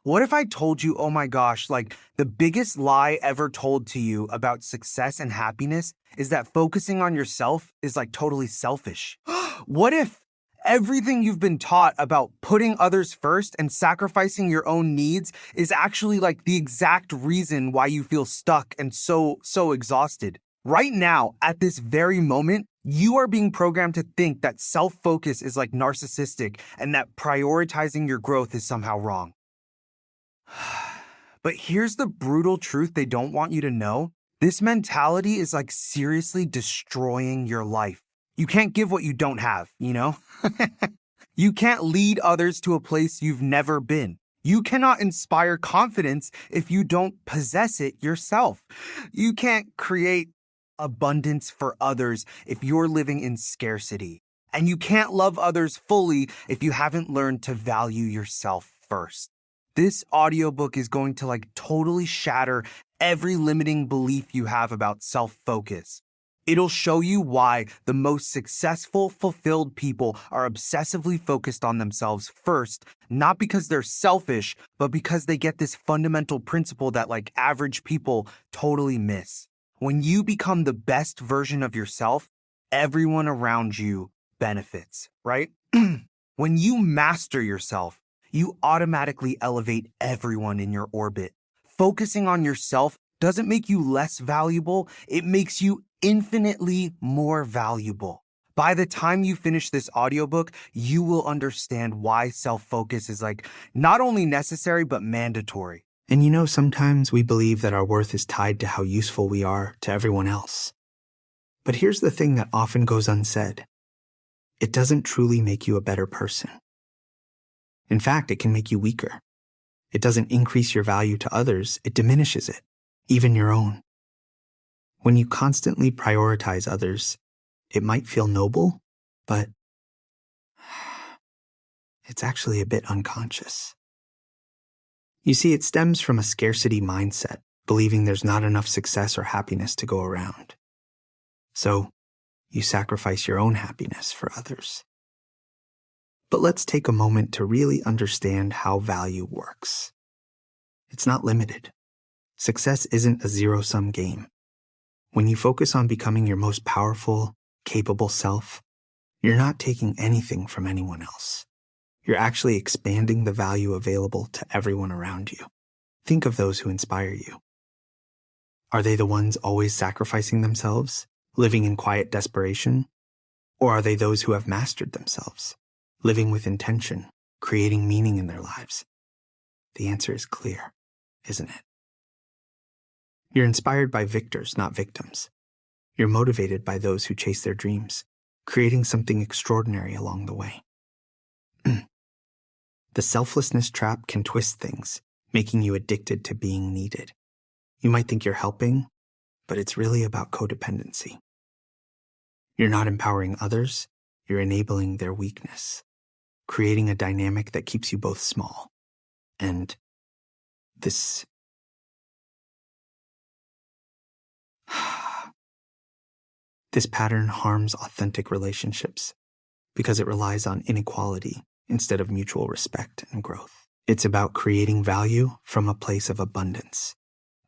What if I told you, oh my gosh, like the biggest lie ever told to you about success and happiness is that focusing on yourself is like totally selfish? What if everything you've been taught about putting others first and sacrificing your own needs is actually like the exact reason why you feel stuck and so exhausted? Right now, at this very moment, you are being programmed to think that self-focus is like narcissistic and that prioritizing your growth is somehow wrong. But here's the brutal truth they don't want you to know. This mentality is like seriously destroying your life. You can't give what you don't have, you know? You can't lead others to a place you've never been. You cannot inspire confidence if you don't possess it yourself. You can't create abundance for others if you're living in scarcity. And you can't love others fully if you haven't learned to value yourself first. This audiobook is going to like totally shatter every limiting belief you have about self-focus. It'll show you why the most successful, fulfilled people are obsessively focused on themselves first, not because they're selfish, but because they get this fundamental principle that like average people totally miss. When you become the best version of yourself, everyone around you benefits, right? When you master yourself, you automatically elevate everyone in your orbit. Focusing on yourself doesn't make you less valuable, it makes you infinitely more valuable. By the time you finish this audiobook, you will understand why self-focus is like not only necessary, but mandatory. And you know, sometimes we believe that our worth is tied to how useful we are to everyone else. But here's the thing that often goes unsaid. It doesn't truly make you a better person. In fact, it can make you weaker. It doesn't increase your value to others, it diminishes it, even your own. When you constantly prioritize others, it might feel noble, but it's actually a bit unconscious. You see, it stems from a scarcity mindset, believing there's not enough success or happiness to go around. So, you sacrifice your own happiness for others. But let's take a moment to really understand how value works. It's not limited. Success isn't a zero-sum game. When you focus on becoming your most powerful, capable self, you're not taking anything from anyone else. You're actually expanding the value available to everyone around you. Think of those who inspire you. Are they the ones always sacrificing themselves, living in quiet desperation? Or are they those who have mastered themselves, living with intention, creating meaning in their lives? The answer is clear, isn't it? You're inspired by victors, not victims. You're motivated by those who chase their dreams, creating something extraordinary along the way. The selflessness trap can twist things, making you addicted to being needed. You might think you're helping, but it's really about codependency. You're not empowering others, you're enabling their weakness, creating a dynamic that keeps you both small. And this pattern harms authentic relationships because it relies on inequality instead of mutual respect and growth. It's about creating value from a place of abundance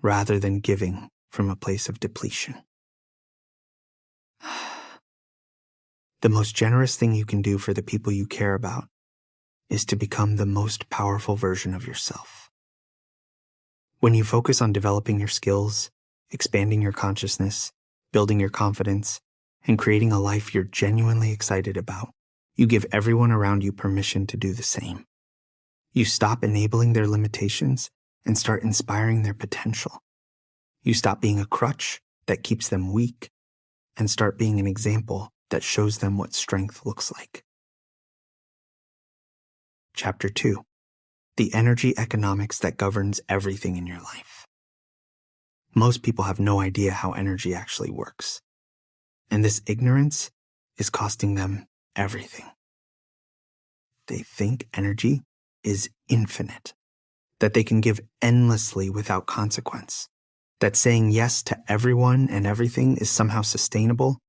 rather than giving from a place of depletion. The most generous thing you can do for the people you care about is to become the most powerful version of yourself. When you focus on developing your skills, expanding your consciousness, building your confidence, and creating a life you're genuinely excited about, you give everyone around you permission to do the same. You stop enabling their limitations and start inspiring their potential. You stop being a crutch that keeps them weak and start being an example that shows them what strength looks like. Chapter 2. The energy economics that governs everything in your life. Most people have no idea how energy actually works. And this ignorance is costing them everything. They think energy is infinite, that they can give endlessly without consequence, that saying yes to everyone and everything is somehow sustainable,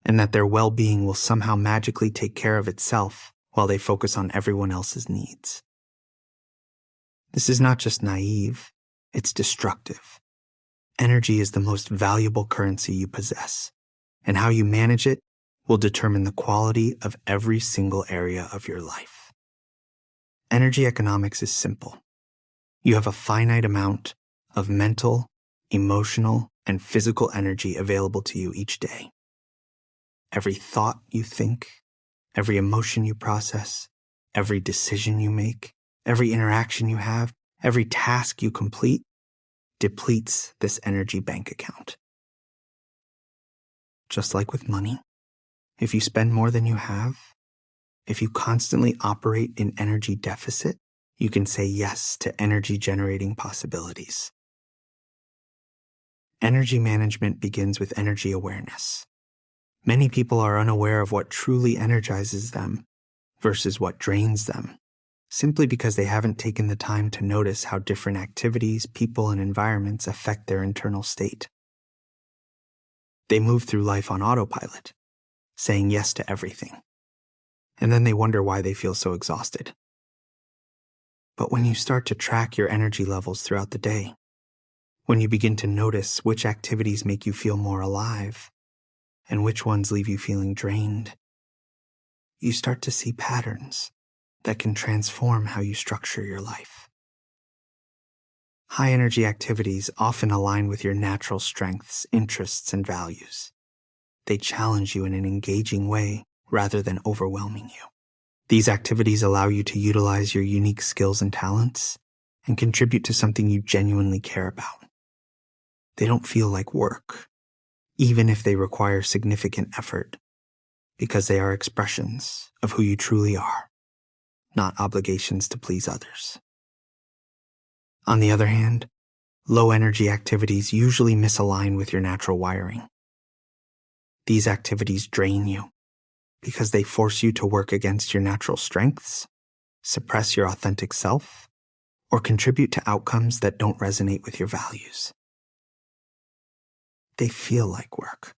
and that their well-being will somehow magically take care of itself while they focus on everyone else's needs. This is not just naive, it's destructive. Energy is the most valuable currency you possess, and how you manage it will determine the quality of every single area of your life. Energy economics is simple. You have a finite amount of mental, emotional, and physical energy available to you each day. Every thought you think, every emotion you process, every decision you make, every interaction you have, every task you complete depletes this energy bank account. Just like with money, if you spend more than you have, if you constantly operate in energy deficit, you can say yes to energy-generating possibilities. Energy management begins with energy awareness. Many people are unaware of what truly energizes them versus what drains them, simply because they haven't taken the time to notice how different activities, people, and environments affect their internal state. They move through life on autopilot, saying yes to everything, and then they wonder why they feel so exhausted. But when you start to track your energy levels throughout the day, when you begin to notice which activities make you feel more alive and which ones leave you feeling drained, you start to see patterns that can transform how you structure your life. High energy activities often align with your natural strengths, interests, and values. They challenge you in an engaging way rather than overwhelming you. These activities allow you to utilize your unique skills and talents and contribute to something you genuinely care about. They don't feel like work, even if they require significant effort, because they are expressions of who you truly are, not obligations to please others. On the other hand, low-energy activities usually misalign with your natural wiring. These activities drain you because they force you to work against your natural strengths, suppress your authentic self, or contribute to outcomes that don't resonate with your values. They feel like work,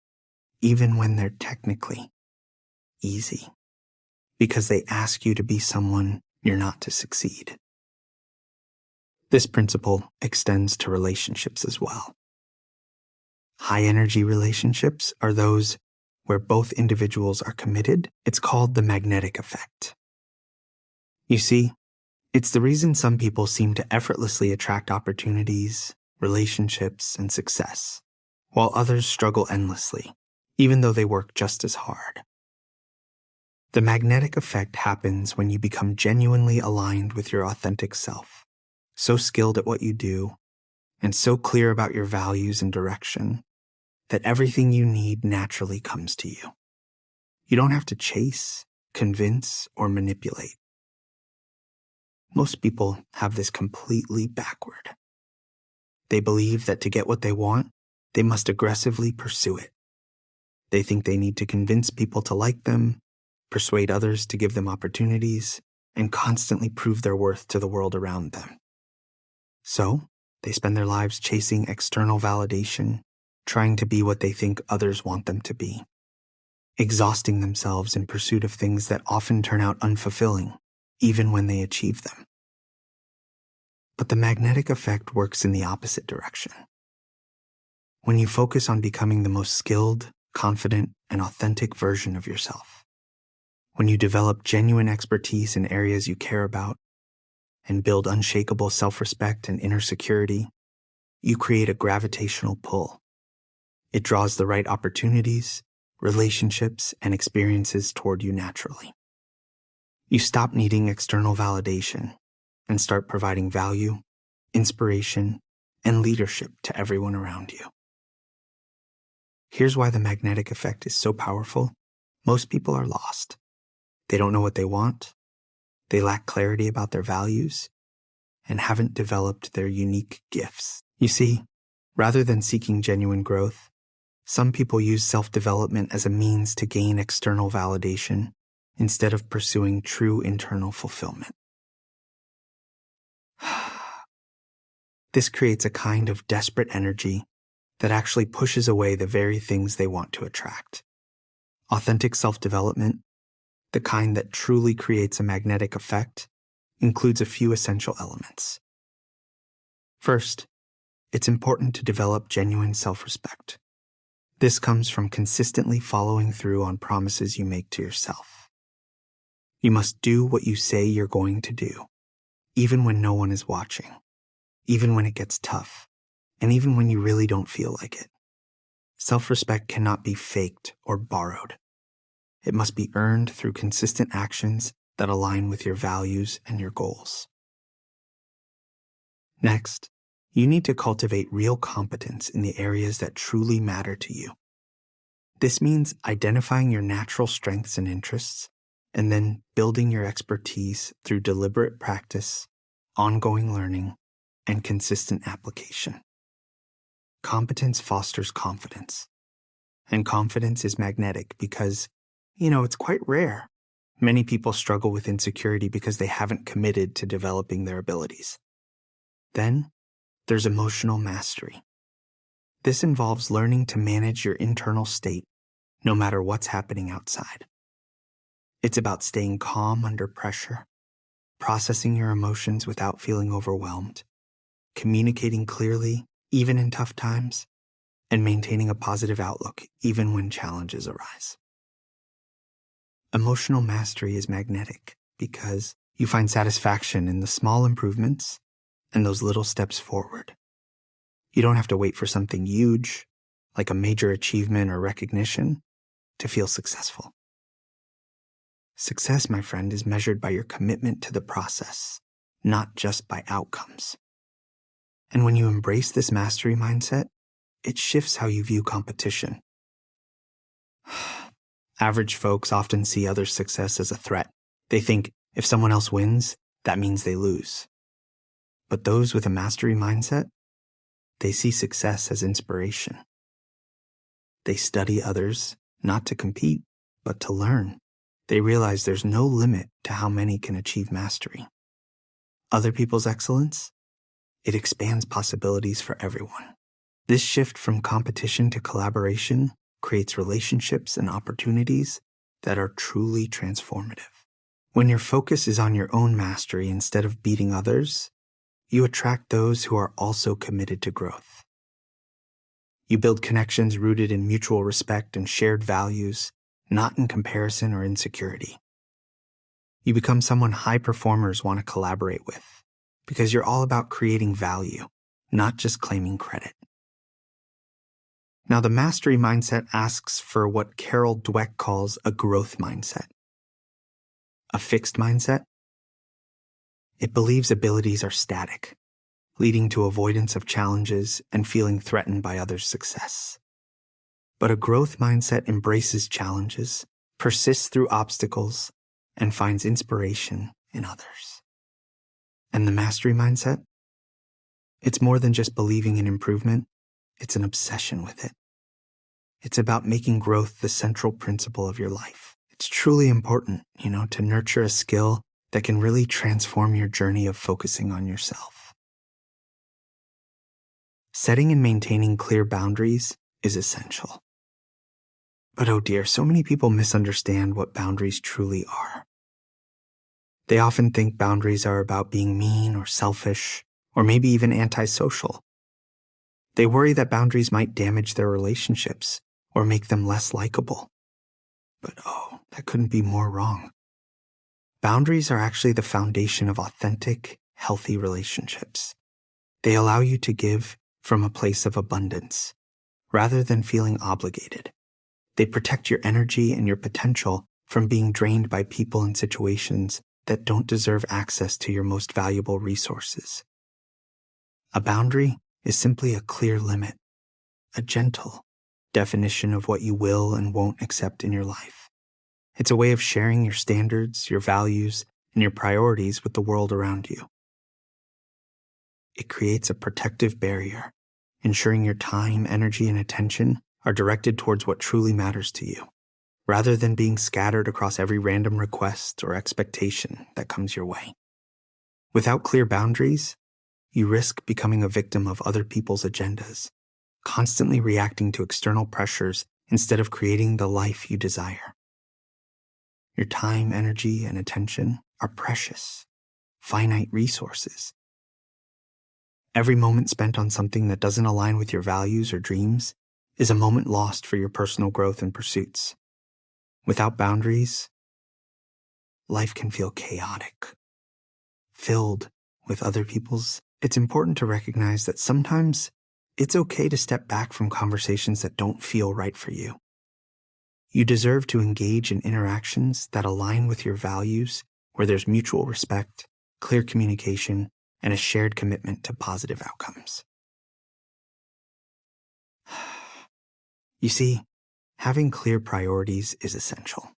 even when they're technically easy, because they ask you to be someone you're not to succeed. This principle extends to relationships as well. High-energy relationships are those where both individuals are committed. It's called the magnetic effect. You see, it's the reason some people seem to effortlessly attract opportunities, relationships, and success, while others struggle endlessly, even though they work just as hard. The magnetic effect happens when you become genuinely aligned with your authentic self, so skilled at what you do, and so clear about your values and direction, that everything you need naturally comes to you. You don't have to chase, convince, or manipulate. Most people have this completely backward. They believe that to get what they want, they must aggressively pursue it. They think they need to convince people to like them, persuade others to give them opportunities, and constantly prove their worth to the world around them. So, they spend their lives chasing external validation, trying to be what they think others want them to be, exhausting themselves in pursuit of things that often turn out unfulfilling, even when they achieve them. But the magnetic effect works in the opposite direction. When you focus on becoming the most skilled, confident, and authentic version of yourself, when you develop genuine expertise in areas you care about, and build unshakable self-respect and inner security, you create a gravitational pull. It draws the right opportunities, relationships, and experiences toward you naturally. You stop needing external validation and start providing value, inspiration, and leadership to everyone around you. Here's why the magnetic effect is so powerful. Most people are lost. They don't know what they want. They lack clarity about their values and haven't developed their unique gifts. You see, rather than seeking genuine growth, some people use self-development as a means to gain external validation instead of pursuing true internal fulfillment. This creates a kind of desperate energy that actually pushes away the very things they want to attract. Authentic self-development, the kind that truly creates a magnetic effect, includes a few essential elements. First, it's important to develop genuine self-respect. This comes from consistently following through on promises you make to yourself. You must do what you say you're going to do, even when no one is watching, even when it gets tough, and even when you really don't feel like it. Self-respect cannot be faked or borrowed. It must be earned through consistent actions that align with your values and your goals. Next, you need to cultivate real competence in the areas that truly matter to you. This means identifying your natural strengths and interests, and then building your expertise through deliberate practice, ongoing learning, and consistent application. Competence fosters confidence. And confidence is magnetic because, it's quite rare. Many people struggle with insecurity because they haven't committed to developing their abilities. Then, there's emotional mastery. This involves learning to manage your internal state, no matter what's happening outside. It's about staying calm under pressure, processing your emotions without feeling overwhelmed, communicating clearly, even in tough times, and maintaining a positive outlook, even when challenges arise. Emotional mastery is magnetic because you find satisfaction in the small improvements and those little steps forward. You don't have to wait for something huge, like a major achievement or recognition, to feel successful. Success, my friend, is measured by your commitment to the process, not just by outcomes. And when you embrace this mastery mindset, it shifts how you view competition. Average folks often see others' success as a threat. They think if someone else wins, that means they lose. But those with a mastery mindset, they see success as inspiration. They study others, not to compete, but to learn. They realize there's no limit to how many can achieve mastery. Other people's excellence, it expands possibilities for everyone. This shift from competition to collaboration creates relationships and opportunities that are truly transformative. When your focus is on your own mastery instead of beating others, you attract those who are also committed to growth. You build connections rooted in mutual respect and shared values, not in comparison or insecurity. You become someone high performers want to collaborate with because you're all about creating value, not just claiming credit. Now, the mastery mindset asks for what Carol Dweck calls a growth mindset. A fixed mindset? It believes abilities are static, leading to avoidance of challenges and feeling threatened by others' success. But a growth mindset embraces challenges, persists through obstacles, and finds inspiration in others. And the mastery mindset? It's more than just believing in improvement, it's an obsession with it. It's about making growth the central principle of your life. It's truly important, to nurture a skill that can really transform your journey of focusing on yourself. Setting and maintaining clear boundaries is essential. But oh dear, so many people misunderstand what boundaries truly are. They often think boundaries are about being mean or selfish, or maybe even antisocial. They worry that boundaries might damage their relationships or make them less likable. But that couldn't be more wrong. Boundaries are actually the foundation of authentic, healthy relationships. They allow you to give from a place of abundance, rather than feeling obligated. They protect your energy and your potential from being drained by people and situations that don't deserve access to your most valuable resources. A boundary is simply a clear limit, a gentle definition of what you will and won't accept in your life. It's a way of sharing your standards, your values, and your priorities with the world around you. It creates a protective barrier, ensuring your time, energy, and attention are directed towards what truly matters to you, rather than being scattered across every random request or expectation that comes your way. Without clear boundaries, you risk becoming a victim of other people's agendas, constantly reacting to external pressures instead of creating the life you desire. Your time, energy, and attention are precious, finite resources. Every moment spent on something that doesn't align with your values or dreams is a moment lost for your personal growth and pursuits. Without boundaries, life can feel chaotic, filled with other people's. It's important to recognize that sometimes it's okay to step back from conversations that don't feel right for you. You deserve to engage in interactions that align with your values, where there's mutual respect, clear communication, and a shared commitment to positive outcomes. You see, having clear priorities is essential.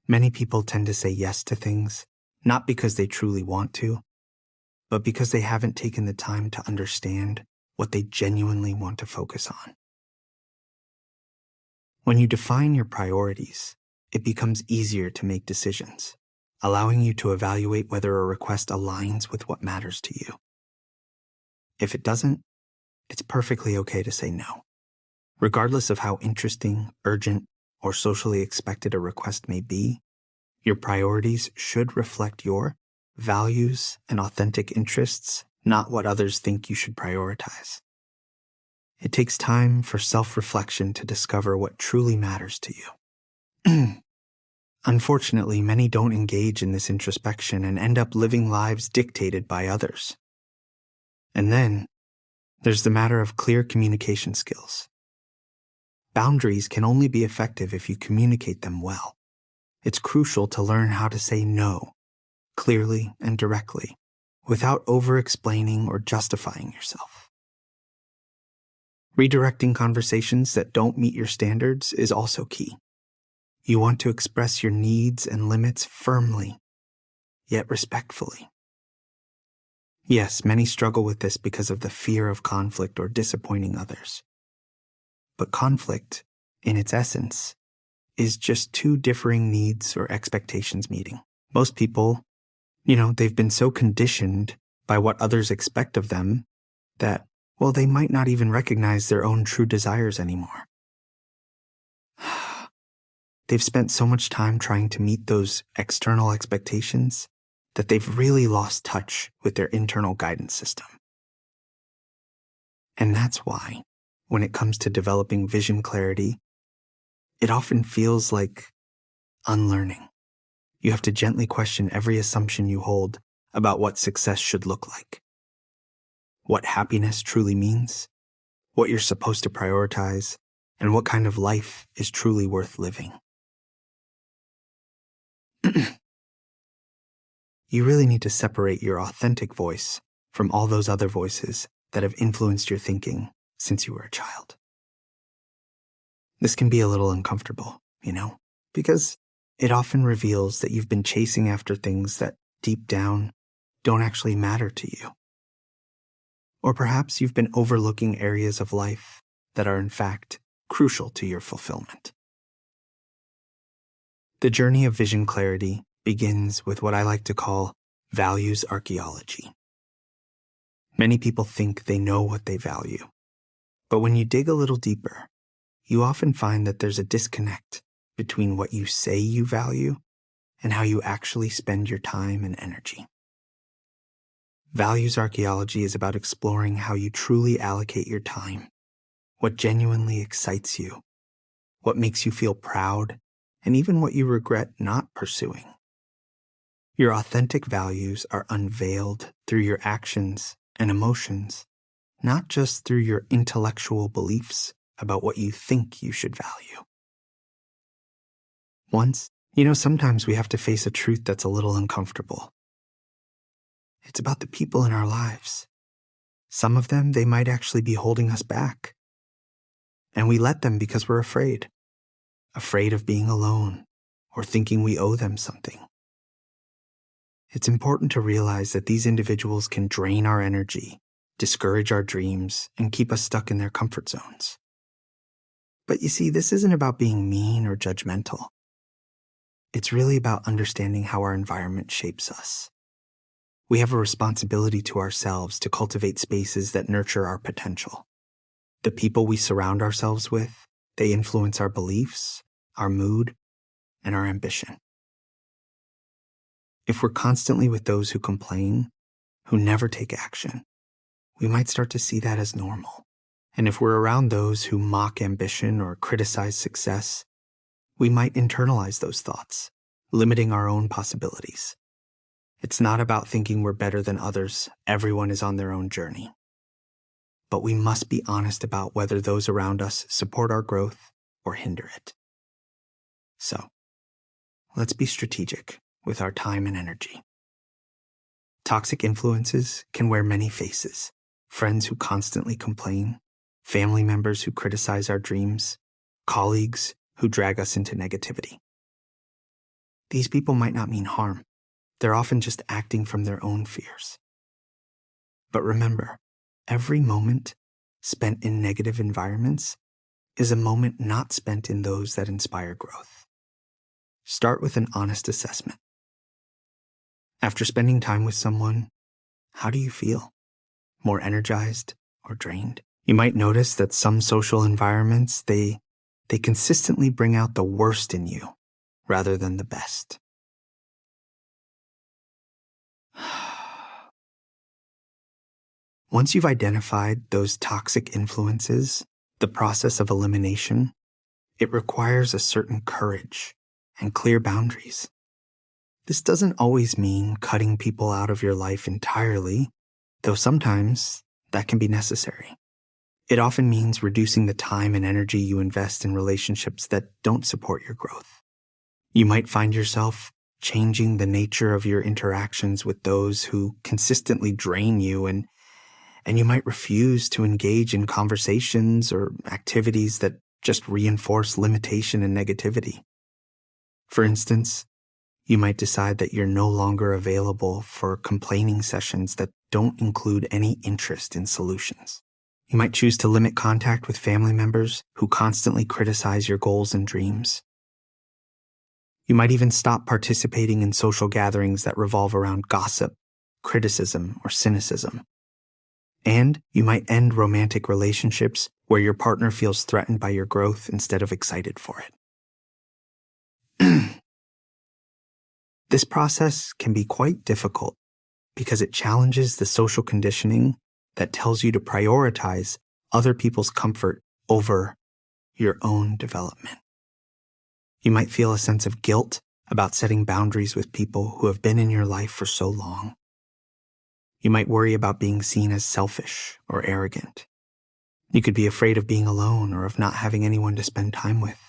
Many people tend to say yes to things, not because they truly want to, but because they haven't taken the time to understand what they genuinely want to focus on. When you define your priorities, it becomes easier to make decisions, allowing you to evaluate whether a request aligns with what matters to you. If it doesn't, it's perfectly okay to say no. Regardless of how interesting, urgent, or socially expected a request may be, your priorities should reflect your values and authentic interests, not what others think you should prioritize. It takes time for self-reflection to discover what truly matters to you. Unfortunately, many don't engage in this introspection and end up living lives dictated by others. And then, there's the matter of clear communication skills. Boundaries can only be effective if you communicate them well. It's crucial to learn how to say no, clearly and directly, without over-explaining or justifying yourself. Redirecting conversations that don't meet your standards is also key. You want to express your needs and limits firmly, yet respectfully. Yes, many struggle with this because of the fear of conflict or disappointing others. But conflict, in its essence, is just two differing needs or expectations meeting. Most people, they've been so conditioned by what others expect of them that, they might not even recognize their own true desires anymore. They've spent so much time trying to meet those external expectations that they've really lost touch with their internal guidance system. And that's why, when it comes to developing vision clarity, it often feels like unlearning. You have to gently question every assumption you hold about what success should look like, what happiness truly means, what you're supposed to prioritize, and what kind of life is truly worth living. You really need to separate your authentic voice from all those other voices that have influenced your thinking since you were a child. This can be a little uncomfortable, because it often reveals that you've been chasing after things that deep down don't actually matter to you. Or perhaps you've been overlooking areas of life that are in fact crucial to your fulfillment. The journey of vision clarity begins with what I like to call values archaeology. Many people think they know what they value, but when you dig a little deeper, you often find that there's a disconnect between what you say you value and how you actually spend your time and energy. Values archaeology is about exploring how you truly allocate your time, what genuinely excites you, what makes you feel proud, and even what you regret not pursuing. Your authentic values are unveiled through your actions and emotions, not just through your intellectual beliefs about what you think you should value. Sometimes we have to face a truth that's a little uncomfortable. It's about the people in our lives. Some of them, they might actually be holding us back. And we let them because we're afraid of being alone or thinking we owe them something. It's important to realize that these individuals can drain our energy, discourage our dreams, and keep us stuck in their comfort zones. But you see, this isn't about being mean or judgmental. It's really about understanding how our environment shapes us. We have a responsibility to ourselves to cultivate spaces that nurture our potential. The people we surround ourselves with, they influence our beliefs, our mood, and our ambition. If we're constantly with those who complain, who never take action, we might start to see that as normal. And if we're around those who mock ambition or criticize success, we might internalize those thoughts, limiting our own possibilities. It's not about thinking we're better than others. Everyone is on their own journey. But we must be honest about whether those around us support our growth or hinder it. So, let's be strategic with our time and energy. Toxic influences can wear many faces. Friends who constantly complain, family members who criticize our dreams, colleagues who drag us into negativity. These people might not mean harm. They're often just acting from their own fears. But remember, every moment spent in negative environments is a moment not spent in those that inspire growth. Start with an honest assessment. After spending time with someone, how do you feel? More energized or drained? You might notice that some social environments, they consistently bring out the worst in you rather than the best. Once you've identified those toxic influences, the process of elimination, it requires a certain courage and clear boundaries. This doesn't always mean cutting people out of your life entirely, though sometimes that can be necessary. It often means reducing the time and energy you invest in relationships that don't support your growth. You might find yourself changing the nature of your interactions with those who consistently drain you, and you might refuse to engage in conversations or activities that just reinforce limitation and negativity. For instance, you might decide that you're no longer available for complaining sessions that don't include any interest in solutions. You might choose to limit contact with family members who constantly criticize your goals and dreams. You might even stop participating in social gatherings that revolve around gossip, criticism, or cynicism. And you might end romantic relationships where your partner feels threatened by your growth instead of excited for it. This process can be quite difficult because it challenges the social conditioning that tells you to prioritize other people's comfort over your own development. You might feel a sense of guilt about setting boundaries with people who have been in your life for so long. You might worry about being seen as selfish or arrogant. You could be afraid of being alone or of not having anyone to spend time with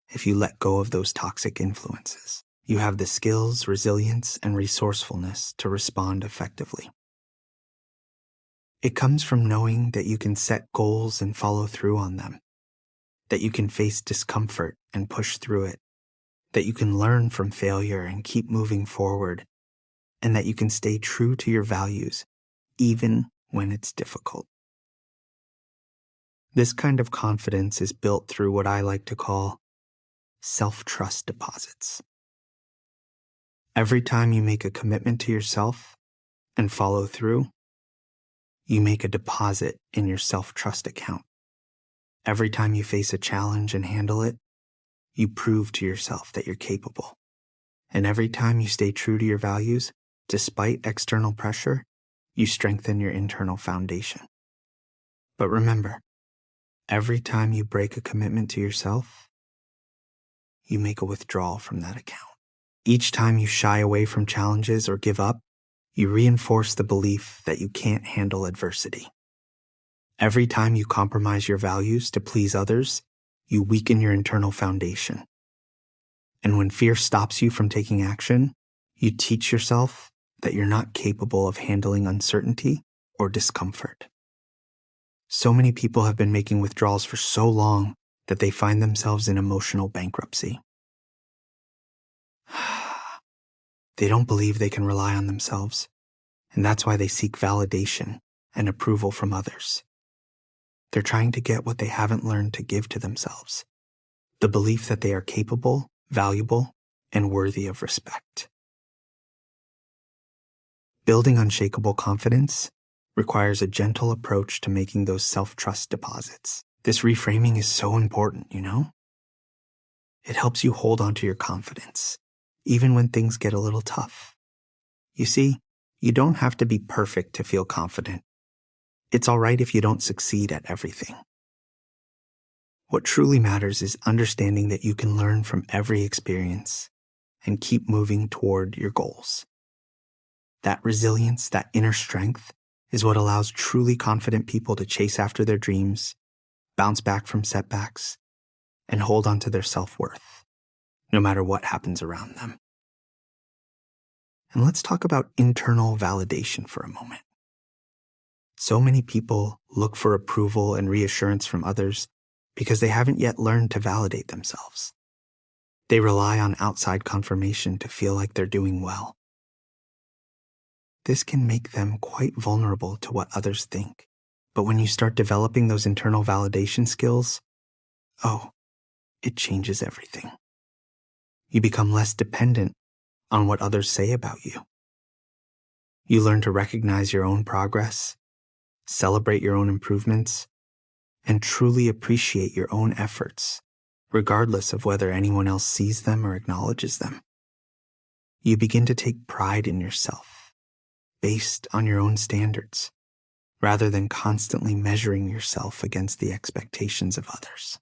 if you let go of those toxic influences. You have the skills, resilience, and resourcefulness to respond effectively. It comes from knowing that you can set goals and follow through on them, that you can face discomfort and push through it, that you can learn from failure and keep moving forward, and that you can stay true to your values even when it's difficult. This kind of confidence is built through what I like to call self-trust deposits. Every time you make a commitment to yourself and follow through, you make a deposit in your self-trust account. Every time you face a challenge and handle it, you prove to yourself that you're capable. And every time you stay true to your values, despite external pressure, you strengthen your internal foundation. But remember, every time you break a commitment to yourself, you make a withdrawal from that account. Each time you shy away from challenges or give up, you reinforce the belief that you can't handle adversity. Every time you compromise your values to please others, you weaken your internal foundation. And when fear stops you from taking action, you teach yourself that you're not capable of handling uncertainty or discomfort. So many people have been making withdrawals for so long that they find themselves in emotional bankruptcy. They don't believe they can rely on themselves, and that's why they seek validation and approval from others. They're trying to get what they haven't learned to give to themselves, the belief that they are capable, valuable, and worthy of respect. Building unshakable confidence requires a gentle approach to making those self-trust deposits. This reframing is so important, you know? It helps you hold on to your confidence, even when things get a little tough. You see, You don't have to be perfect to feel confident. It's all right if you don't succeed at everything. What truly matters is understanding that you can learn from every experience and keep moving toward your goals. That resilience, that inner strength, is what allows truly confident people to chase after their dreams, bounce back from setbacks, and hold on to their self-worth, no matter what happens around them. And let's talk about internal validation for a moment. So many people look for approval and reassurance from others because they haven't yet learned to validate themselves. They rely on outside confirmation to feel like they're doing well. This can make them quite vulnerable to what others think. But when you start developing those internal validation skills, it changes everything. You become less dependent on what others say about you. You learn to recognize your own progress, celebrate your own improvements, and truly appreciate your own efforts, regardless of whether anyone else sees them or acknowledges them. You begin to take pride in yourself, based on your own standards, rather than constantly measuring yourself against the expectations of others.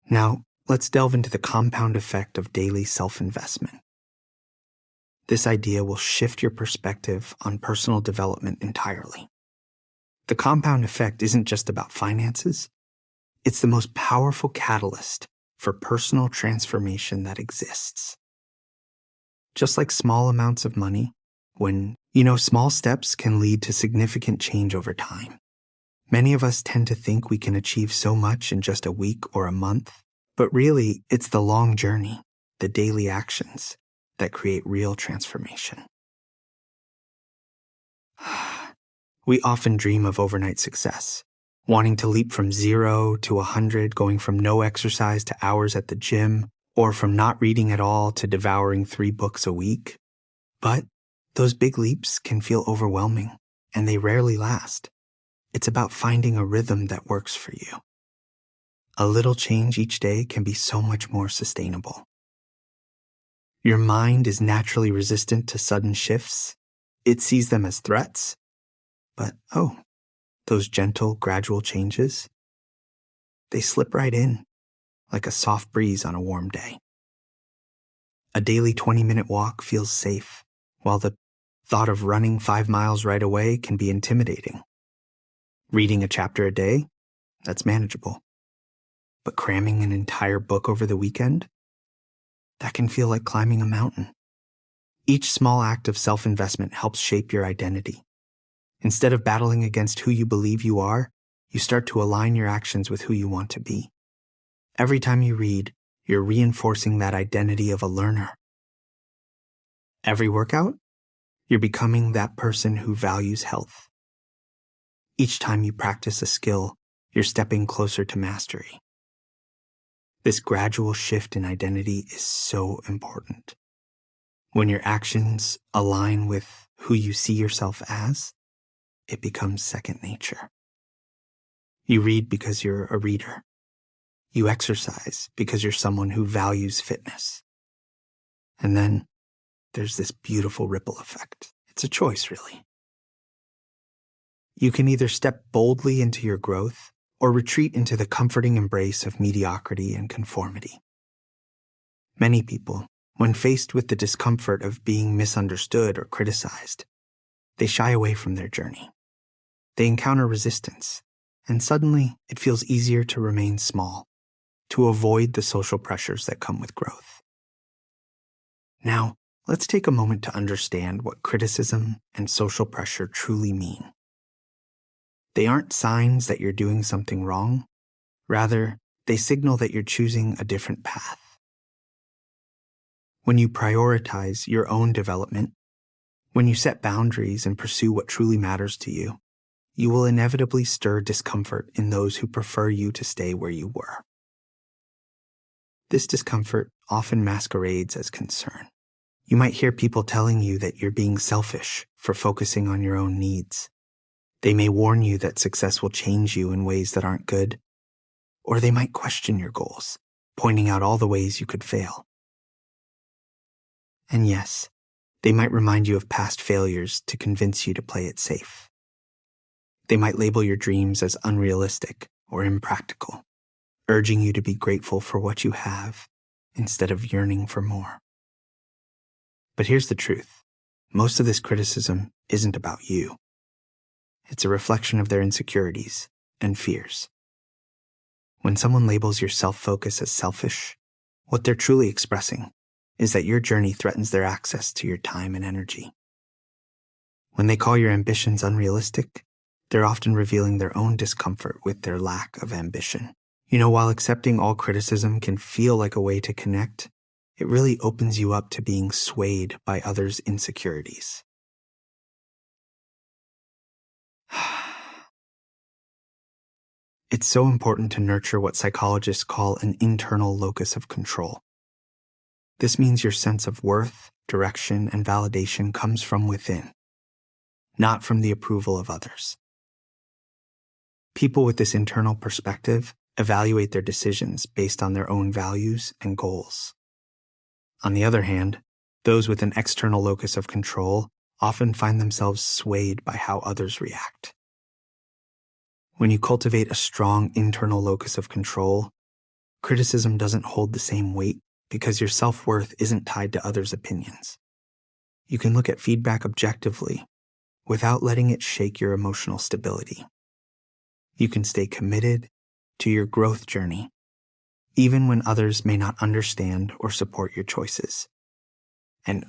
Now, let's delve into the compound effect of daily self-investment. This idea will shift your perspective on personal development entirely. The compound effect isn't just about finances. It's the most powerful catalyst for personal transformation that exists. Just like small amounts of money, small steps can lead to significant change over time. Many of us tend to think we can achieve so much in just a week or a month, but really, it's the long journey, the daily actions, that create real transformation. We often dream of overnight success, wanting to leap from 0 to 100, going from no exercise to hours at the gym, or from not reading at all to devouring 3 books a week. But those big leaps can feel overwhelming, and they rarely last. It's about finding a rhythm that works for you. A little change each day can be so much more sustainable. Your mind is naturally resistant to sudden shifts. It sees them as threats. But those gentle, gradual changes, they slip right in, like a soft breeze on a warm day. A daily 20-minute walk feels safe, while the thought of running 5 miles right away can be intimidating. Reading a chapter a day, that's manageable. But cramming an entire book over the weekend, that can feel like climbing a mountain. Each small act of self-investment helps shape your identity. Instead of battling against who you believe you are, you start to align your actions with who you want to be. Every time you read, you're reinforcing that identity of a learner. Every workout, you're becoming that person who values health. Each time you practice a skill, you're stepping closer to mastery. This gradual shift in identity is so important. When your actions align with who you see yourself as, it becomes second nature. You read because you're a reader. You exercise because you're someone who values fitness. And then there's this beautiful ripple effect. It's a choice, really. You can either step boldly into your growth or retreat into the comforting embrace of mediocrity and conformity. Many people, when faced with the discomfort of being misunderstood or criticized, they shy away from their journey. They encounter resistance, and suddenly it feels easier to remain small, to avoid the social pressures that come with growth. Now, let's take a moment to understand what criticism and social pressure truly mean. They aren't signs that you're doing something wrong. Rather, they signal that you're choosing a different path. When you prioritize your own development, when you set boundaries and pursue what truly matters to you, you will inevitably stir discomfort in those who prefer you to stay where you were. This discomfort often masquerades as concern. You might hear people telling you that you're being selfish for focusing on your own needs. They may warn you that success will change you in ways that aren't good, or they might question your goals, pointing out all the ways you could fail. And yes, They might remind you of past failures to convince you to play it safe. They might label your dreams as unrealistic or impractical, urging you to be grateful for what you have instead of yearning for more. But here's the truth. Most of this criticism isn't about you. It's a reflection of their insecurities and fears. When someone labels your self-focus as selfish, what they're truly expressing is that your journey threatens their access to your time and energy. When they call your ambitions unrealistic, they're often revealing their own discomfort with their lack of ambition. While accepting all criticism can feel like a way to connect, it really opens you up to being swayed by others' insecurities. It's so important to nurture what psychologists call an internal locus of control. This means your sense of worth, direction, and validation comes from within, not from the approval of others. People with this internal perspective evaluate their decisions based on their own values and goals. On the other hand, those with an external locus of control often find themselves swayed by how others react. When you cultivate a strong internal locus of control, criticism doesn't hold the same weight because your self-worth isn't tied to others' opinions. You can look at feedback objectively without letting it shake your emotional stability. You can stay committed to your growth journey, even when others may not understand or support your choices. And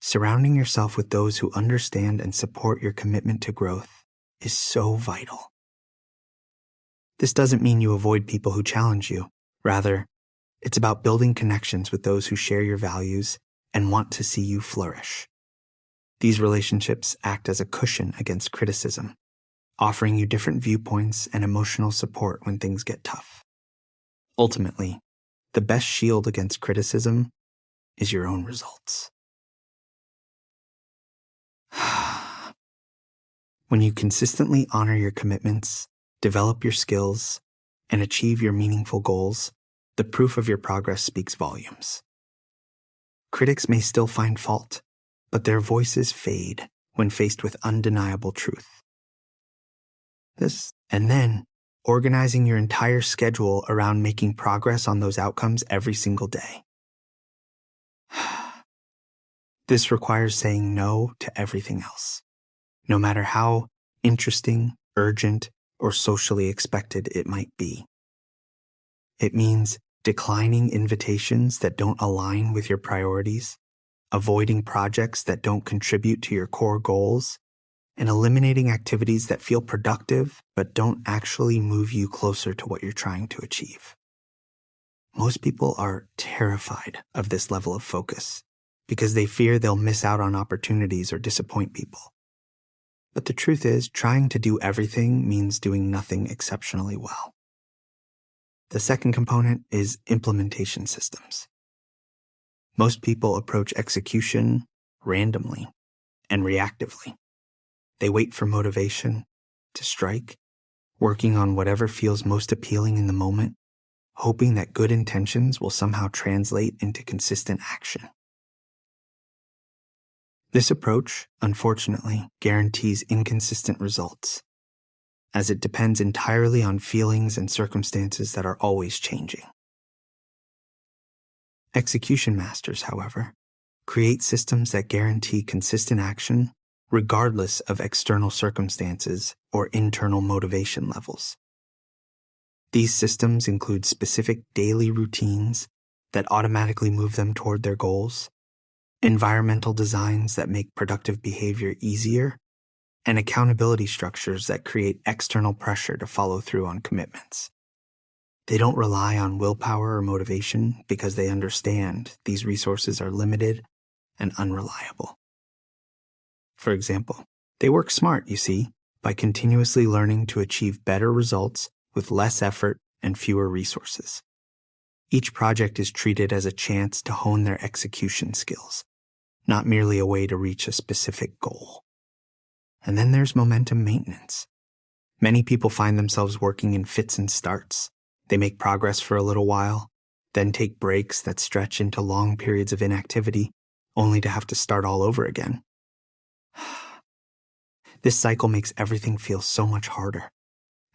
surrounding yourself with those who understand and support your commitment to growth is so vital. This doesn't mean you avoid people who challenge you. Rather, it's about building connections with those who share your values and want to see you flourish. These relationships act as a cushion against criticism, offering you different viewpoints and emotional support when things get tough. Ultimately, the best shield against criticism is your own results. When you consistently honor your commitments, develop your skills, and achieve your meaningful goals, the proof of your progress speaks volumes. Critics may still find fault, but their voices fade when faced with undeniable truth. And then, organizing your entire schedule around making progress on those outcomes every single day. This requires saying no to everything else, no matter how interesting, urgent, or socially expected it might be. It means declining invitations that don't align with your priorities, avoiding projects that don't contribute to your core goals, and eliminating activities that feel productive but don't actually move you closer to what you're trying to achieve. Most people are terrified of this level of focus because they fear they'll miss out on opportunities or disappoint people. But the truth is, trying to do everything means doing nothing exceptionally well. The second component is implementation systems. Most people approach execution randomly and reactively. They wait for motivation to strike, working on whatever feels most appealing in the moment, hoping that good intentions will somehow translate into consistent action. This approach, unfortunately, guarantees inconsistent results, as it depends entirely on feelings and circumstances that are always changing. Execution masters, however, create systems that guarantee consistent action regardless of external circumstances or internal motivation levels. These systems include specific daily routines that automatically move them toward their goals, environmental designs that make productive behavior easier, and accountability structures that create external pressure to follow through on commitments. They don't rely on willpower or motivation because they understand these resources are limited and unreliable. For example, they work smart, you see, by continuously learning to achieve better results with less effort and fewer resources. Each project is treated as a chance to hone their execution skills, not merely a way to reach a specific goal. And then there's momentum maintenance. Many people find themselves working in fits and starts. They make progress for a little while, then take breaks that stretch into long periods of inactivity, only to have to start all over again. This cycle makes everything feel so much harder,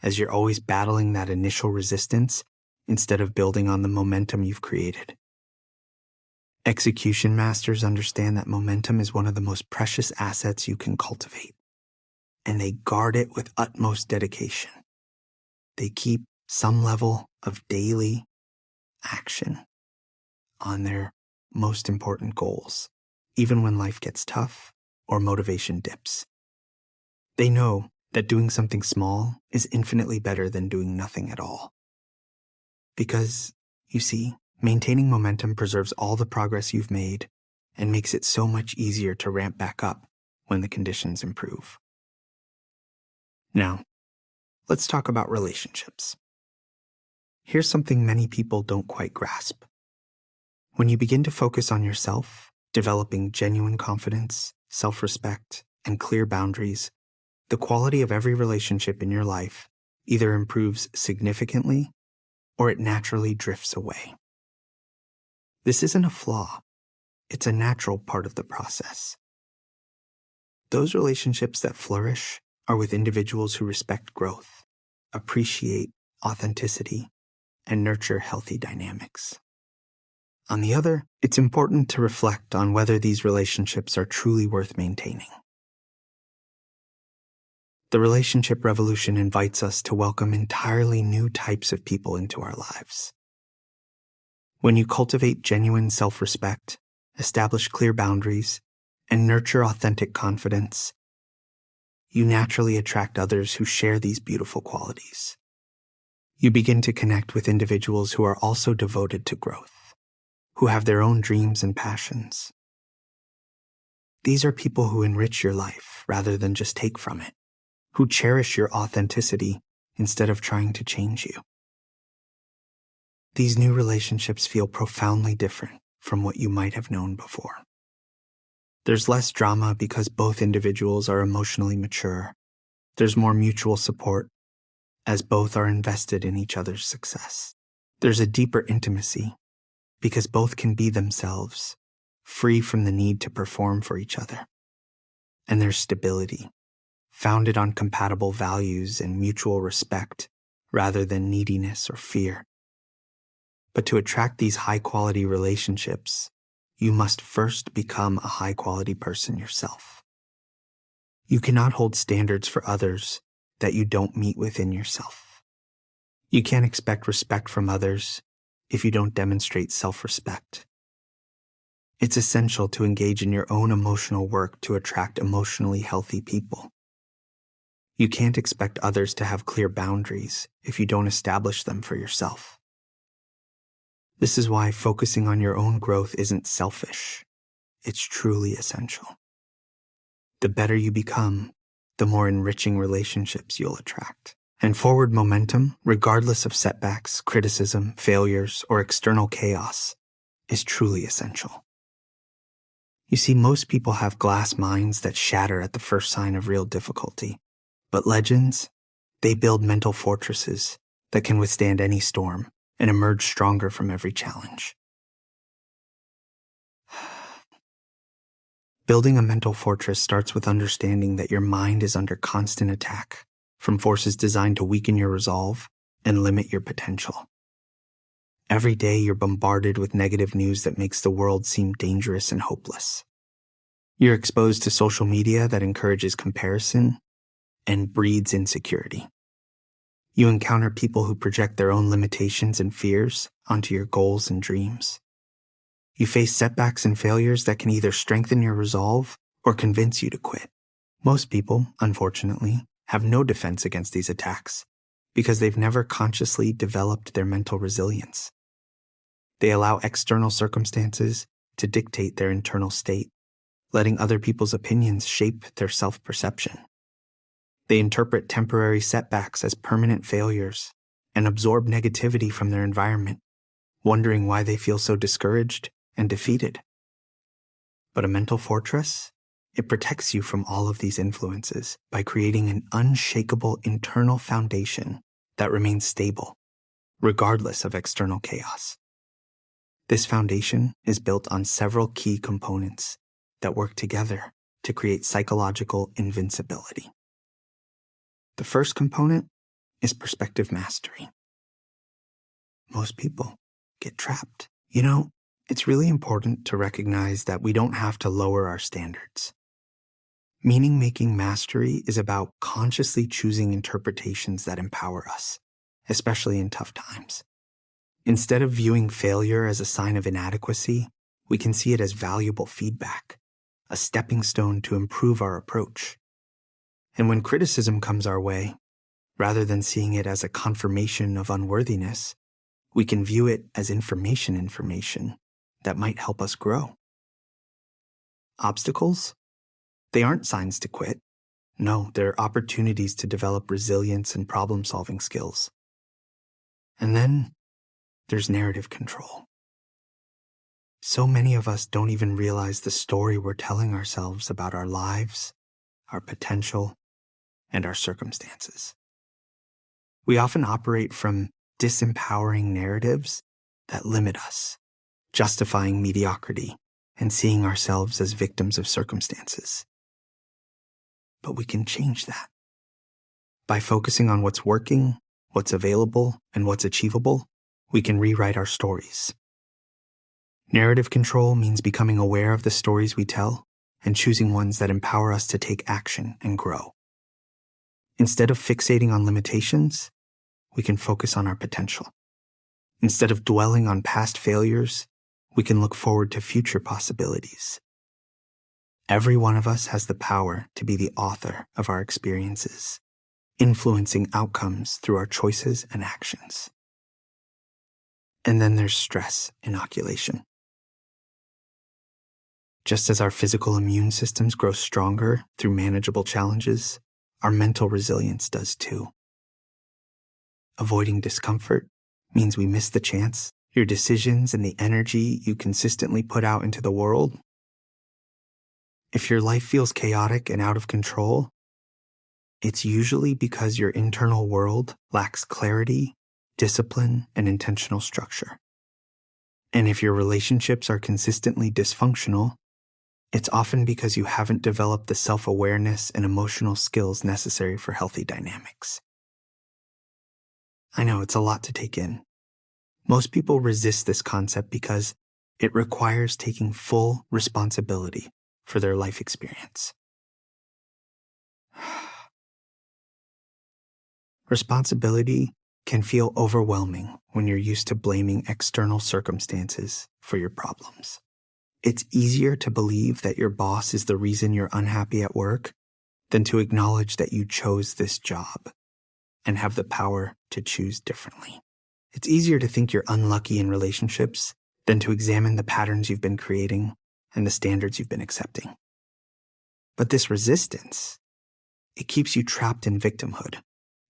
as you're always battling that initial resistance instead of building on the momentum you've created. Execution masters understand that momentum is one of the most precious assets you can cultivate, and they guard it with utmost dedication. They keep some level of daily action on their most important goals, even when life gets tough or motivation dips. They know that doing something small is infinitely better than doing nothing at all. Because, you see, maintaining momentum preserves all the progress you've made and makes it so much easier to ramp back up when the conditions improve. Now, let's talk about relationships. Here's something many people don't quite grasp. When you begin to focus on yourself, developing genuine confidence, self-respect, and clear boundaries, the quality of every relationship in your life either improves significantly or it naturally drifts away. This isn't a flaw. It's a natural part of the process. Those relationships that flourish are with individuals who respect growth, appreciate authenticity, and nurture healthy dynamics. On the other, it's important to reflect on whether these relationships are truly worth maintaining. The relationship revolution invites us to welcome entirely new types of people into our lives. When you cultivate genuine self-respect, establish clear boundaries, and nurture authentic confidence, you naturally attract others who share these beautiful qualities. You begin to connect with individuals who are also devoted to growth, who have their own dreams and passions. These are people who enrich your life rather than just take from it, who cherish your authenticity instead of trying to change you. These new relationships feel profoundly different from what you might have known before. There's less drama because both individuals are emotionally mature. There's more mutual support as both are invested in each other's success. There's a deeper intimacy because both can be themselves, free from the need to perform for each other. And there's stability, founded on compatible values and mutual respect rather than neediness or fear. But to attract these high-quality relationships, you must first become a high-quality person yourself. You cannot hold standards for others that you don't meet within yourself. You can't expect respect from others if you don't demonstrate self-respect. It's essential to engage in your own emotional work to attract emotionally healthy people. You can't expect others to have clear boundaries if you don't establish them for yourself. This is why focusing on your own growth isn't selfish. It's truly essential. The better you become, the more enriching relationships you'll attract. And forward momentum, regardless of setbacks, criticism, failures, or external chaos, is truly essential. You see, most people have glass minds that shatter at the first sign of real difficulty. But legends, they build mental fortresses that can withstand any storm and emerge stronger from every challenge. Building a mental fortress starts with understanding that your mind is under constant attack from forces designed to weaken your resolve and limit your potential. Every day you're bombarded with negative news that makes the world seem dangerous and hopeless. You're exposed to social media that encourages comparison and breeds insecurity. You encounter people who project their own limitations and fears onto your goals and dreams. You face setbacks and failures that can either strengthen your resolve or convince you to quit. Most people, unfortunately, have no defense against these attacks because they've never consciously developed their mental resilience. They allow external circumstances to dictate their internal state, letting other people's opinions shape their self-perception. They interpret temporary setbacks as permanent failures and absorb negativity from their environment, wondering why they feel so discouraged and defeated. But a mental fortress, it protects you from all of these influences by creating an unshakable internal foundation that remains stable, regardless of external chaos. This foundation is built on several key components that work together to create psychological invincibility. The first component is perspective mastery. Most people get trapped. It's really important to recognize that we don't have to lower our standards. Meaning-making mastery is about consciously choosing interpretations that empower us, especially in tough times. Instead of viewing failure as a sign of inadequacy, we can see it as valuable feedback, a stepping stone to improve our approach. And when criticism comes our way, rather than seeing it as a confirmation of unworthiness, we can view it as information that might help us grow. Obstacles? They aren't signs to quit. No, they're opportunities to develop resilience and problem-solving skills. And then there's narrative control. So many of us don't even realize the story we're telling ourselves about our lives, our potential, and our circumstances. We often operate from disempowering narratives that limit us, justifying mediocrity and seeing ourselves as victims of circumstances. But we can change that. By focusing on what's working, what's available, and what's achievable, we can rewrite our stories. Narrative control means becoming aware of the stories we tell and choosing ones that empower us to take action and grow. Instead of fixating on limitations, we can focus on our potential. Instead of dwelling on past failures, we can look forward to future possibilities. Every one of us has the power to be the author of our experiences, influencing outcomes through our choices and actions. And then there's stress inoculation. Just as our physical immune systems grow stronger through manageable challenges, our mental resilience does too. Avoiding discomfort means we miss the chance your decisions and the energy you consistently put out into the world. If your life feels chaotic and out of control, it's usually because your internal world lacks clarity, discipline, and intentional structure. And if your relationships are consistently dysfunctional, it's often because you haven't developed the self-awareness and emotional skills necessary for healthy dynamics. I know it's a lot to take in. Most people resist this concept because it requires taking full responsibility for their life experience. Responsibility can feel overwhelming when you're used to blaming external circumstances for your problems. It's easier to believe that your boss is the reason you're unhappy at work than to acknowledge that you chose this job and have the power to choose differently. It's easier to think you're unlucky in relationships than to examine the patterns you've been creating and the standards you've been accepting. But this resistance, it keeps you trapped in victimhood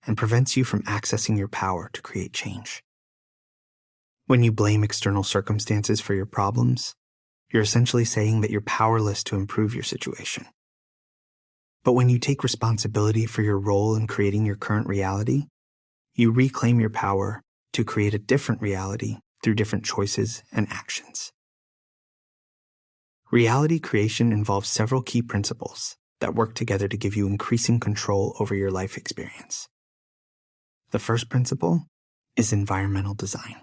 and prevents you from accessing your power to create change. When you blame external circumstances for your problems, you're essentially saying that you're powerless to improve your situation. But when you take responsibility for your role in creating your current reality, you reclaim your power to create a different reality through different choices and actions. Reality creation involves several key principles that work together to give you increasing control over your life experience. The first principle is environmental design.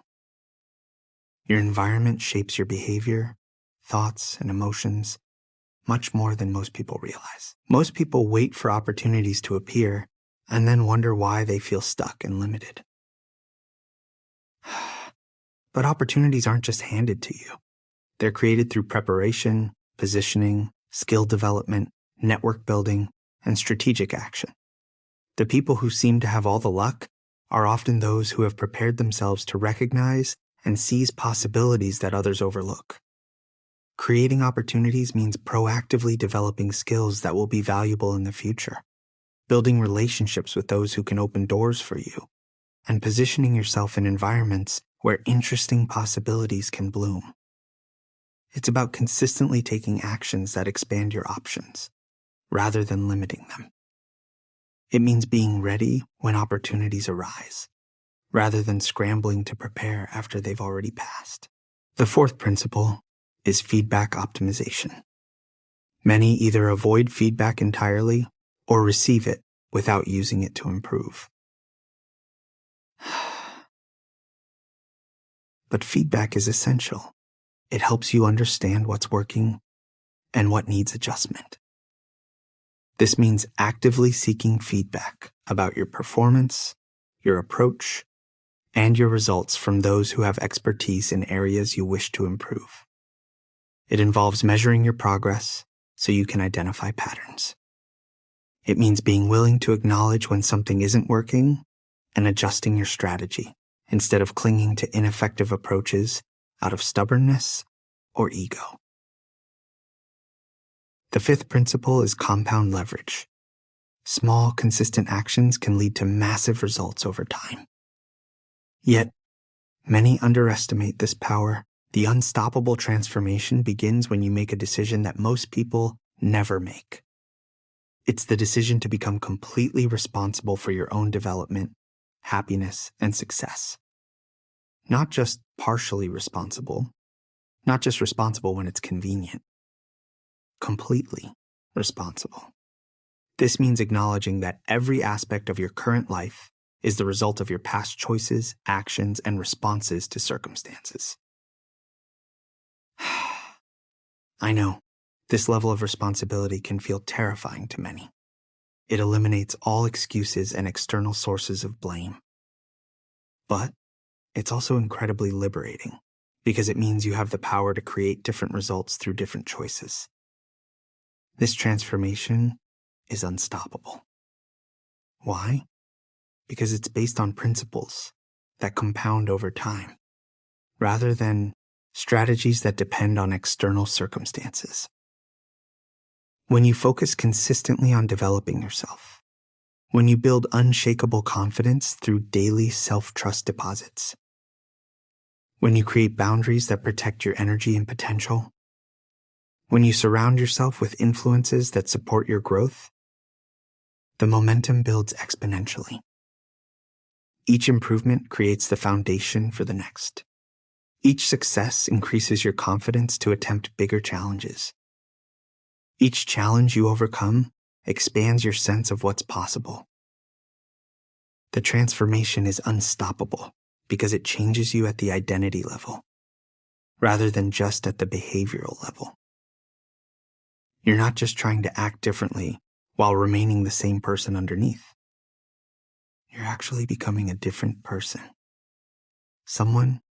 Your environment shapes your behavior, thoughts, and emotions much more than most people realize. Most people wait for opportunities to appear and then wonder why they feel stuck and limited. But opportunities aren't just handed to you. They're created through preparation, positioning, skill development, network building, and strategic action. The people who seem to have all the luck are often those who have prepared themselves to recognize and seize possibilities that others overlook. Creating opportunities means proactively developing skills that will be valuable in the future, building relationships with those who can open doors for you, and positioning yourself in environments where interesting possibilities can bloom. It's about consistently taking actions that expand your options, rather than limiting them. It means being ready when opportunities arise, rather than scrambling to prepare after they've already passed. The fourth principle is feedback optimization. Many either avoid feedback entirely or receive it without using it to improve. But feedback is essential. It helps you understand what's working and what needs adjustment. This means actively seeking feedback about your performance, your approach, and your results from those who have expertise in areas you wish to improve. It involves measuring your progress so you can identify patterns. It means being willing to acknowledge when something isn't working and adjusting your strategy instead of clinging to ineffective approaches out of stubbornness or ego. The fifth principle is compound leverage. Small, consistent actions can lead to massive results over time. Yet, many underestimate this power. The unstoppable transformation begins when you make a decision that most people never make. It's the decision to become completely responsible for your own development, happiness, and success. Not just partially responsible, not just responsible when it's convenient. Completely responsible. This means acknowledging that every aspect of your current life is the result of your past choices, actions, and responses to circumstances. I know, this level of responsibility can feel terrifying to many. It eliminates all excuses and external sources of blame. But it's also incredibly liberating because it means you have the power to create different results through different choices. This transformation is unstoppable. Why? Because it's based on principles that compound over time, rather than strategies that depend on external circumstances. When you focus consistently on developing yourself, when you build unshakable confidence through daily self-trust deposits, when you create boundaries that protect your energy and potential, when you surround yourself with influences that support your growth, the momentum builds exponentially. Each improvement creates the foundation for the next. Each success increases your confidence to attempt bigger challenges. Each challenge you overcome expands your sense of what's possible. The transformation is unstoppable because it changes you at the identity level, rather than just at the behavioral level. You're not just trying to act differently while remaining the same person underneath. You're actually becoming a different person.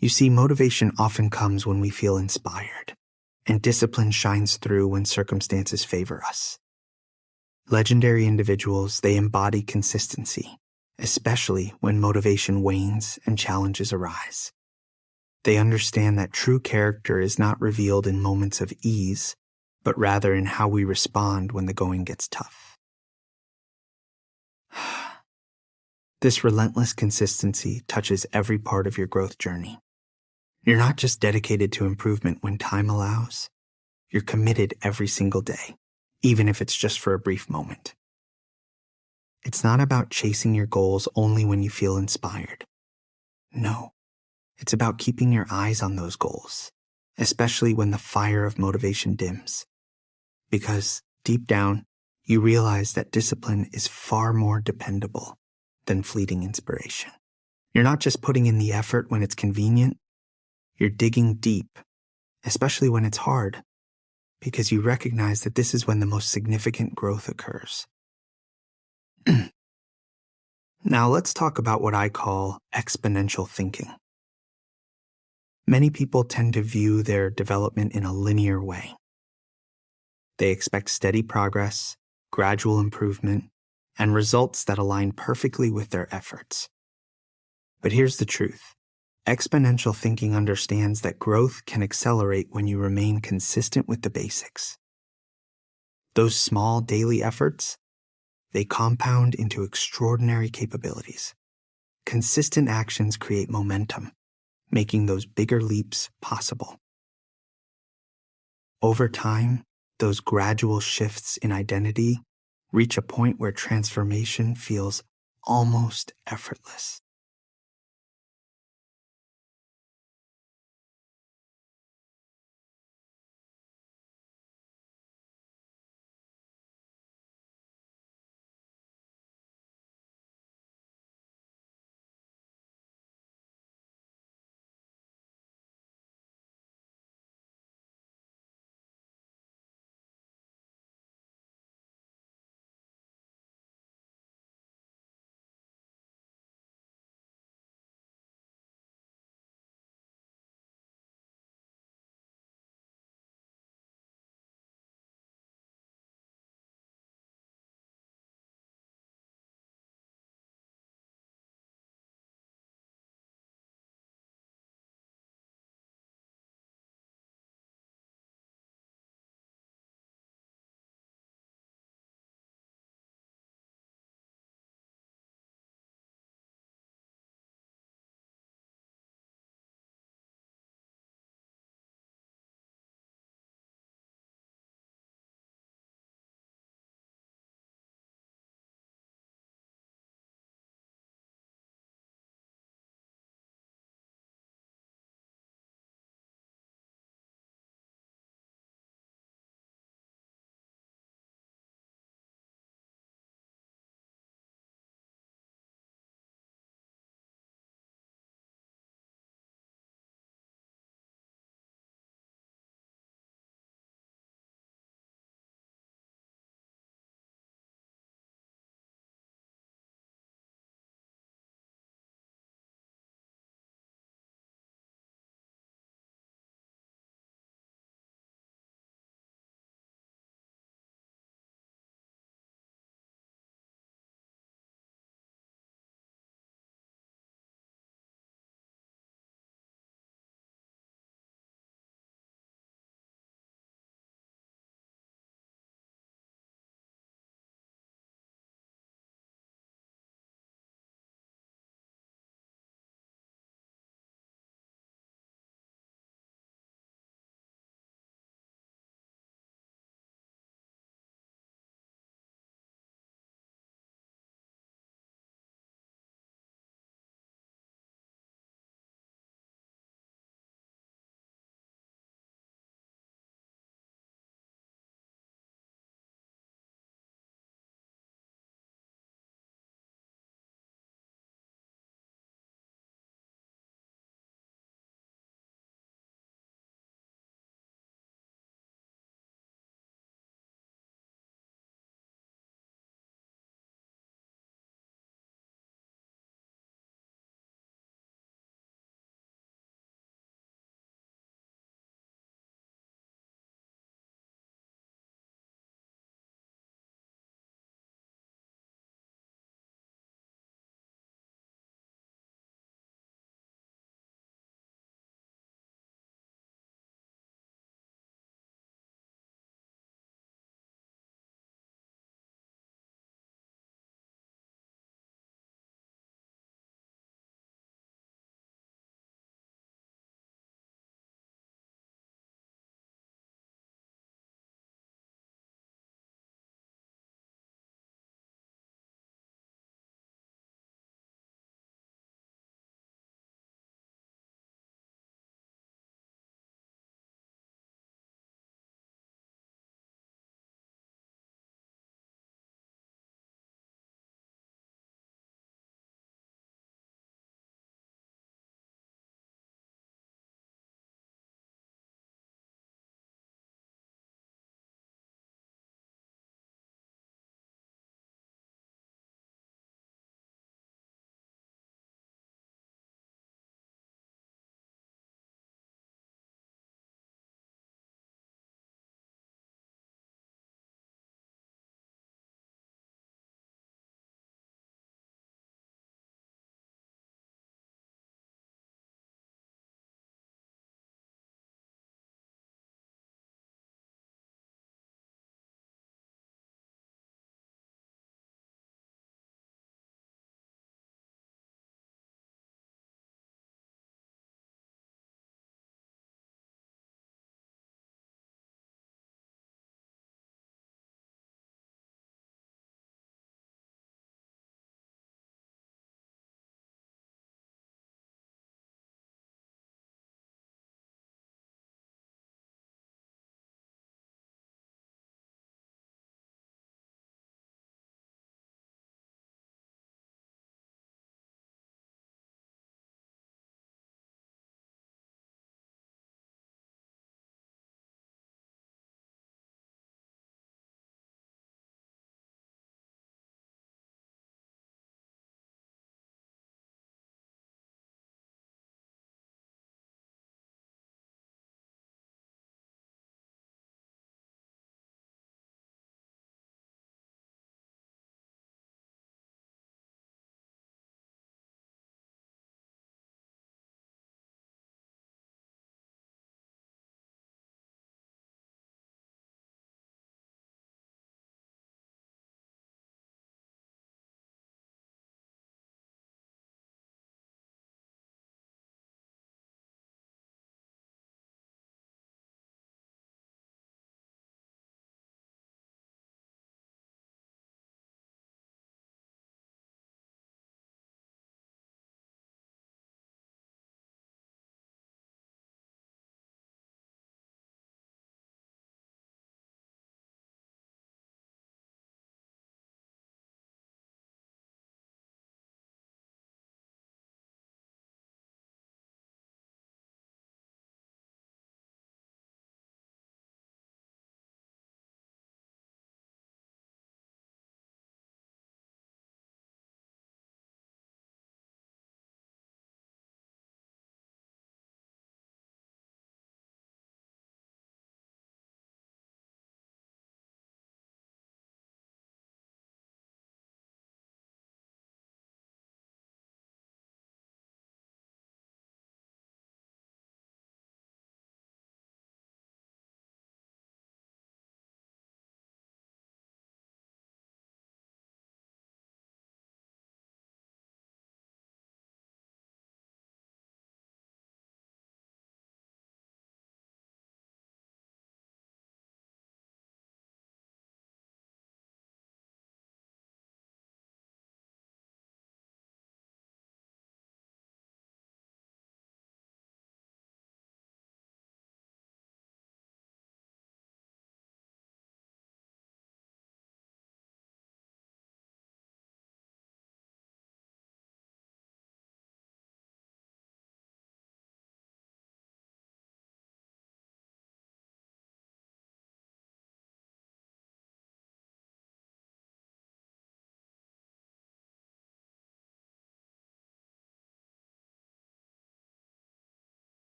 You see, motivation often comes when we feel inspired, and discipline shines through when circumstances favor us. Legendary individuals, they embody consistency, especially when motivation wanes and challenges arise. They understand that true character is not revealed in moments of ease, but rather in how we respond when the going gets tough. This relentless consistency touches every part of your growth journey. You're not just dedicated to improvement when time allows. You're committed every single day, even if it's just for a brief moment. It's not about chasing your goals only when you feel inspired. No, it's about keeping your eyes on those goals, especially when the fire of motivation dims. Because deep down, you realize that discipline is far more dependable than fleeting inspiration. You're not just putting in the effort when it's convenient. You're digging deep, especially when it's hard, because you recognize that this is when the most significant growth occurs. Now let's talk about what I call exponential thinking. Many people tend to view their development in a linear way. They expect steady progress, gradual improvement, and results that align perfectly with their efforts. But here's the truth. Exponential thinking understands that growth can accelerate when you remain consistent with the basics. Those small daily efforts, they compound into extraordinary capabilities. Consistent actions create momentum, making those bigger leaps possible. Over time, those gradual shifts in identity reach a point where transformation feels almost effortless.